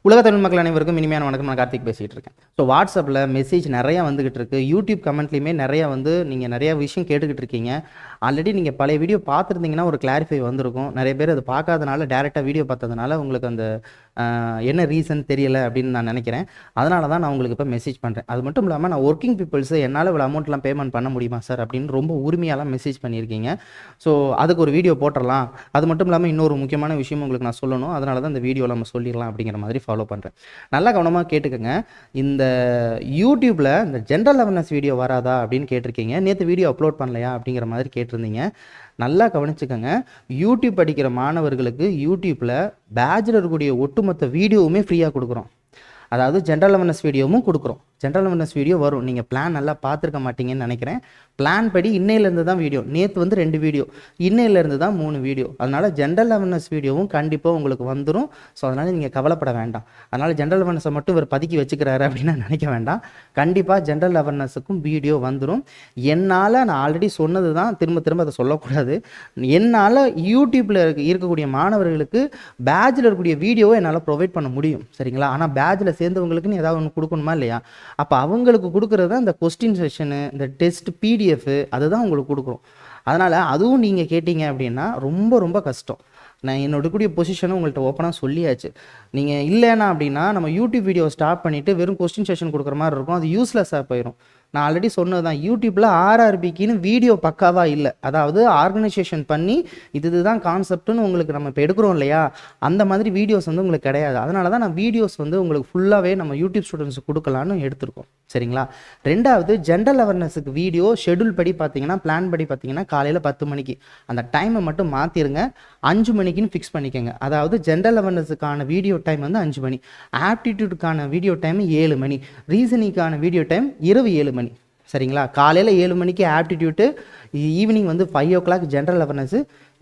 உலக தமிழ் மக்கள் அனைவருக்கும் இனிமையான வணக்கம். நான் கார்த்திக் பேசிகிட்டு இருக்கேன். ஸோ வாட்ஸ்அப்பில் மெசேஜ் நிறையா வந்துகிட்டு இருக்கு. யூடியூப் கமெண்ட்லேயுமே நிறையா நீங்கள் நிறையா விஷயம் கேட்டுக்கிட்டு இருக்கீங்க. ஆல்ரெடி நீங்கள் பழைய வீடியோ பார்த்துருந்தீங்கன்னா ஒரு கிளாரிஃபை வந்திருக்கும். நிறைய பேர் அது பார்க்காதனால டேரெக்டாக வீடியோ பார்த்ததுனால உங்களுக்கு அந்த என்ன ரீசன் தெரியலை அப்படின்னு நான் நினைக்கிறேன். அதனால தான் நான் உங்களுக்கு இப்போ மெசேஜ் பண்ணுறேன். அது மட்டும் இல்லாமல் நான் ஒர்க்கிங் பீப்புள்ஸு என்னால் இவ்வளோ அமௌண்ட்லாம் பேமெண்ட் பண்ண முடியுமா சார் அப்படின்னு ரொம்ப உரிமையாலாம் மெசேஜ் பண்ணியிருக்கீங்க. ஸோ அதுக்கு ஒரு வீடியோ போட்டுடலாம். அது மட்டும் இல்லாமல் இன்னொரு முக்கியமான விஷயம் உங்களுக்கு நான் சொல்லணும். அதனால தான் இந்த வீடியோவில் நம்ம சொல்லிடலாம் அப்படிங்கிற மாதிரி ஃபாலோ பண்ணுறேன். நல்லா கவனமாக கேட்டுக்கோங்க. இந்த யூடியூப்பில் இந்த ஜென்ரல் அவேர்னஸ் வீடியோ வராதா அப்படின்னு கேட்டிருக்கீங்க. நேற்று வீடியோ அப்லோட் பண்ணலையா அப்படிங்கிற மாதிரி கேட்டிருந்தீங்க. நல்லா கவனிச்சுக்கோங்க. யூடியூப் படிக்கிற மாணவர்களுக்கு யூடியூப்பில் பேட்சில் இருக்கக்கூடிய ஒட்டுமொத்த வீடியோவுமே ஃப்ரீயாக கொடுக்குறோம். அதாவது ஜென்ரல் அவேர்னஸ் வீடியோவும் கொடுக்குறோம். ஜென்ரல் அவேர்னஸ் வீடியோ வரும். நீங்கள் பிளான் நல்லா பார்த்துருக்க மாட்டீங்கன்னு நினைக்கிறேன். பிளான் படி இன்னையிலேருந்து தான் வீடியோ. நேற்று வந்து 2 வீடியோ, இன்னையிலேருந்து தான் 3 வீடியோ. அதனால் ஜென்ரல் அவேர்னஸ் வீடியோவும் கண்டிப்பாக உங்களுக்கு வந்துடும். ஸோ அதனால் நீங்கள் கவலைப்பட வேண்டாம். அதனால் ஜென்ரல் அவேர்னஸை மட்டும் இவர் பதுக்கி வச்சுக்கிறாரு அப்படின்னு நினைக்க வேண்டாம். கண்டிப்பாக ஜென்ரல் அவேர்னஸுக்கும் வீடியோ வந்துடும். என்னால் நான் ஆல்ரெடி சொன்னது தான், திரும்ப திரும்ப அதை சொல்லக்கூடாது. என்னால் யூடியூப்பில் இருக்கக்கூடிய மாணவர்களுக்கு பேட்சில் இருக்கக்கூடிய வீடியோவை என்னால் ப்ரொவைட் பண்ண முடியும். சரிங்களா? ஆனால் பேட்சில் சேர்ந்தவங்களுக்குன்னு ஏதாவது ஒன்று கொடுக்கணுமா இல்லையா? அப்போ அவங்களுக்கு கொடுக்குறது தான் இந்த கொஸ்டின் செஷனு, இந்த டெஸ்ட் பிடிஎஃப், அதுதான் உங்களுக்கு கொடுக்குறோம். அதனால் அதுவும் நீங்கள் கேட்டிங்க அப்படின்னா ரொம்ப ரொம்ப கஷ்டம். நான் என்னோட கூடிய பொசிஷனை உங்கள்கிட்ட ஓப்பனாக சொல்லியாச்சு. நீங்கள் இல்லைன்னா அப்படின்னா நம்ம யூடியூப் வீடியோ ஸ்டாப் பண்ணிவிட்டு வெறும் கொஸ்டின் செஷன் கொடுக்குற மாதிரி இருக்கும். அது யூஸ்லெஸ்ஸாக போயிடும். நான் ஆல்ரெடி சொன்னது தான், யூடியூப்பில் ஆர்ஆர்பிக்குன்னு வீடியோ பக்காவாக இல்லை. அதாவது ஆர்கனைசேஷன் பண்ணி இதுதான் கான்செப்ட்னு உங்களுக்கு நம்ம இப்போ எடுக்கிறோம் இல்லையா, அந்த மாதிரி வீடியோஸ் வந்து உங்களுக்கு கிடையாது. அதனால தான் நான் வீடியோஸ் வந்து உங்களுக்கு ஃபுல்லாகவே நம்ம யூடியூப் ஸ்டூடெண்ட்ஸுக்கு கொடுக்கலான்னு எடுத்திருக்கோம். சரிங்களா? ரெண்டாவது, ஜென்ரல் அவேர்னஸுக்கு வீடியோ ஷெடியூல் படி பார்த்தீங்கன்னா, பிளான் படி பார்த்தீங்கன்னா காலையில் 10 மணிக்கு. அந்த டைமை மட்டும் மாற்றிருங்க. 5 மணிக்குன்னு ஃபிக்ஸ் பண்ணிக்கோங்க. அதாவது ஜென்ரல் அவேர்னஸுக்கான வீடியோ டைம் வந்து 5 மணி, ஆப்டிடியூடுக்கான வீடியோ டைம் 7 மணி, ரீசனிங்கான வீடியோ டைம் இரவு 7 மணி. சரிங்களா? காலையில் 7 மணிக்கு ஆப்டிடியூட்டு, ஈவினிங் வந்து 5 o'clock ஜென்ரல் அவேர்னஸு,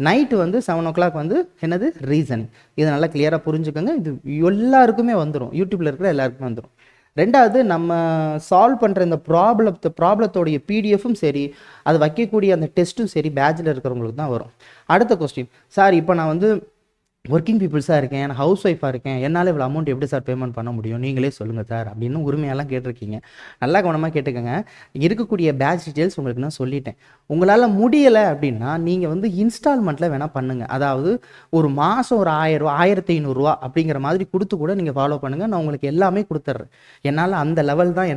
நைட்டு வந்து 7 o'clock வந்து என்னது ரீசனிங். இதை நல்லா கிளியராக புரிஞ்சுக்கோங்க. இது எல்லாருக்குமே வந்துடும். யூடியூப்பில் இருக்கிற எல்லாருக்குமே வந்துடும். ரெண்டாவது, நம்ம சால்வ் பண்ணுற இந்த ப்ராப்ளத்தோடைய பிடிஎஃப்பும் சரி, அது வைக்கக்கூடிய அந்த டெஸ்ட்டும் சரி, பேட்சில் இருக்கிறவங்களுக்கு தான் வரும். அடுத்த கொஸ்டின், சார் இப்போ நான் வந்து ஒர்க்கிங் பீப்புள்ஸாக இருக்கேன், நான் ஹவுஸ் ஒய்ஃபாக இருக்கேன், என்னால் இவ்வளோ அமௌண்ட் எப்படி சார் பேமெண்ட் பண்ண முடியும், நீங்களே சொல்லுங்கள் சார் அப்படின்னு உரிமையெல்லாம் கேட்டிருக்கீங்க. நல்லா கவனமாக கேட்டுக்கோங்க. இருக்கக்கூடிய பேட்ச் டீட்டெயில்ஸ் உங்களுக்கு நான் சொல்லிட்டேன். உங்களால் முடியலை அப்படின்னா நீங்கள் வந்து இன்ஸ்டால்மெண்ட்டில் வேணால் பண்ணுங்கள். அதாவது ஒரு மாதம் ஒரு 1000 ரூபா, 1500 அப்படிங்கிற மாதிரி கொடுத்து கூட நீங்கள் ஃபாலோ பண்ணுங்கள். நான் உங்களுக்கு எல்லாமே கொடுத்துட்றேன். என்னால் அந்த லெவல் தான்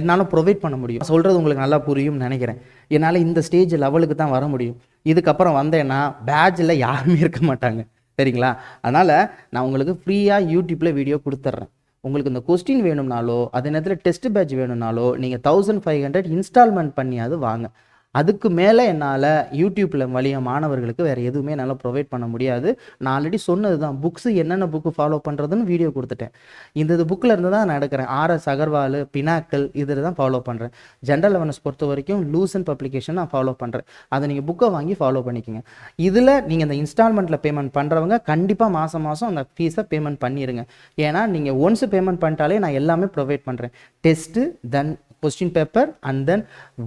என்னால் ப்ரொவைட் பண்ண முடியும். சொல்கிறது உங்களுக்கு நல்லா புரியும்னு நினைக்கிறேன். என்னால் இந்த ஸ்டேஜ் லெவலுக்கு தான் வர முடியும். இதுக்கப்புறம் வந்தேன்னா பேட்சில் யாருமே இருக்க மாட்டாங்க. சரிங்களா? அதனால் நான் உங்களுக்கு ஃப்ரீயாக யூடியூப்பில் வீடியோ கொடுத்துட்றேன். உங்களுக்கு இந்த கொஸ்டின் வேணும்னாலோ, அதே நேரத்தில் டெஸ்ட் பேட்ச் வேணும்னாலோ நீங்கள் 1500 இன்ஸ்டால்மெண்ட் பண்ணியாவது வாங்க. அதுக்கு மேலே என்னால் யூடியூப்பில் வழியாக மாணவர்களுக்கு வேறு எதுவுமே என்னால் ப்ரொவைட் பண்ண முடியாது. நான் ஆல்ரெடி சொன்னது தான், புக்ஸு என்னென்ன புக்கு ஃபாலோ பண்ணுறதுன்னு வீடியோ கொடுத்துட்டேன். இந்த புக்கில் இருந்து தான் நான் எடுக்கிறேன். RS அகர்வால், பினாக்கல், இதில் தான் ஃபாலோ பண்ணுறேன். ஜென்ரல் அவேர்னஸ் பொறுத்த வரைக்கும் லூசன் பப்ளிகேஷன் நான் ஃபாலோ பண்ணுறேன். அதை நீங்கள் புக்கை வாங்கி ஃபாலோ பண்ணிக்கோங்க. இதில் நீங்கள் இந்த இன்ஸ்டால்மெண்ட்டில் பேமெண்ட் பண்ணுறவங்க கண்டிப்பாக மாதம் அந்த ஃபீஸை பேமெண்ட் பண்ணிடுங்க. ஏன்னா நீங்கள் ஒன்ஸ் பேமெண்ட் பண்ணிட்டாலே நான் எல்லாமே ப்ரொவைட் பண்ணுறேன். Test, then question paper, and then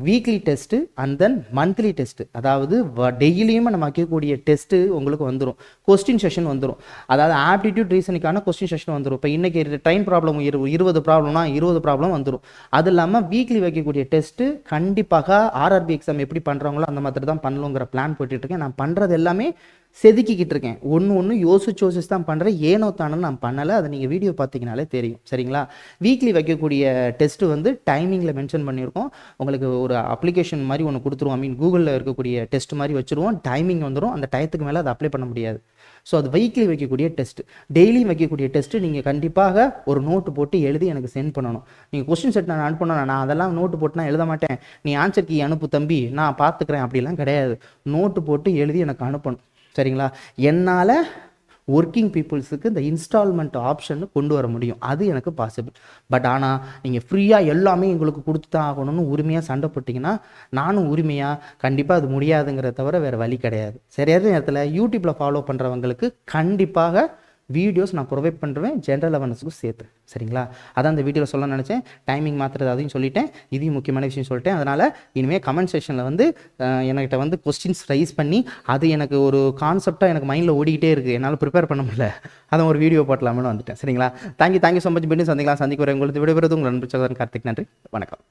weekly test, and then monthly test. அதாவது டெய்லியுமே நம்ம வைக்கக்கூடிய டெஸ்ட்டு உங்களுக்கு வந்துடும். கொஸ்டின் செஷன் வந்துடும். அதாவது ஆப்டிடியூட் ரீசனுக்கான கொஸ்டின் செஷன் வந்துடும். இப்போ இன்றைக்கி டைம் ப்ராப்ளம் 20 ப்ராப்ளம்னா 20 ப்ராப்ளம் வந்துடும். அது இல்லாமல் வீக்லி வைக்கக்கூடிய டெஸ்ட்டு கண்டிப்பாக RRB எக்ஸாம் எப்படி பண்ணுறாங்களோ அந்த மாதிரி தான் பண்ணலுங்கிற பிளான் போட்டுட்ருக்கேன். நான் பண்ணுறது எல்லாமே செதுக்கிக்கிட்டு இருக்கேன். ஒன்று யோசிச்சு தான் பண்ணுறேன். ஏனோ தானே நான் பண்ணலை. அதை நீங்கள் வீடியோ பார்த்தீங்கனாலே தெரியும். சரிங்களா? வீக்லி வைக்கக்கூடிய டெஸ்ட்டு வந்து டைமிங்கில் மென்ஷன் பண்ணியிருக்கோம். உங்களுக்கு ஒரு அப்ளிகேஷன் மாதிரி ஒன்று கொடுத்துருவோம். கூகுளில் இருக்கக்கூடிய டெஸ்ட் மாதிரி வச்சுருவோம். டைமிங் வந்துடும். அந்த டயத்துக்கு மேலே அதை அப்ளை பண்ண முடியாது. ஸோ அது வீக்லி வைக்கக்கூடிய டெஸ்ட்டு. டெய்லியும் வைக்கக்கூடிய டெஸ்ட்டு நீங்கள் கண்டிப்பாக ஒரு நோட்டு போட்டு எழுதி எனக்கு சென்ட் பண்ணணும். நீங்கள் கொஸ்டின் செட் நான் அனுப்பணும். நான் அதெல்லாம் நோட்டு போட்டு நான் எழுத மாட்டேன். நீ ஆன்சர் கீ அனுப்பு தம்பி, நான் பார்த்துக்கிறேன் அப்படிலாம் கிடையாது. நோட்டு போட்டு எழுதி எனக்கு அனுப்பணும். சரிங்களா? என்னால் ஒர்க்கிங் பீப்புள்ஸுக்கு இந்த இன்ஸ்டால்மெண்ட் ஆப்ஷன் கொண்டு வர முடியும். அது எனக்கு பாசிபிள். பட் ஆனால் நீங்கள் ஃப்ரீயாக எல்லாமே எங்களுக்கு கொடுத்து தான் ஆகணும்னு உரிமையாக சண்டை போட்டிங்கன்னா நானும் உரிமையாக கண்டிப்பாக அது முடியாதுங்கிற தவிர வேறு வழி கிடையாது. சரியான நேரத்தில் யூடியூப்பில் ஃபாலோ பண்ணுறவங்களுக்கு கண்டிப்பாக வீடியோஸ் நான் ப்ரொவைட் பண்ணுறேன் ஜென்ரல் அவேர்னஸுக்கும் சேர்த்து. சரிங்களா? அதான் அந்த வீடியோவில் சொல்ல நினச்சேன். டைமிங் மாற்றுறது அதையும் சொல்லிட்டேன், இதையும் முக்கியமான விஷயம் சொல்லிட்டேன். அதனால் இனிமேல் கமெண்ட் செக்ஷனில் வந்து என்கிட்ட வந்து கொஸ்டின்ஸ் ரைஸ் பண்ணி அது எனக்கு ஒரு கான்செப்டாக எனக்கு மைண்டில் ஓடிக்கிட்டே இருக்குது, என்னால் ப்ரிப்பேர் பண்ண முடியல, அதை ஒரு வீடியோ போட்டலாம்னு வந்துட்டேன். சரிங்களா? Thank you so much. மீண்டும் சந்திக்கலாம். சந்திக்க வர உங்களுக்கு விடைபெறுவது உங்கள் நண்பர் சகோதரன் கார்த்திக். நன்றி, வணக்கம்.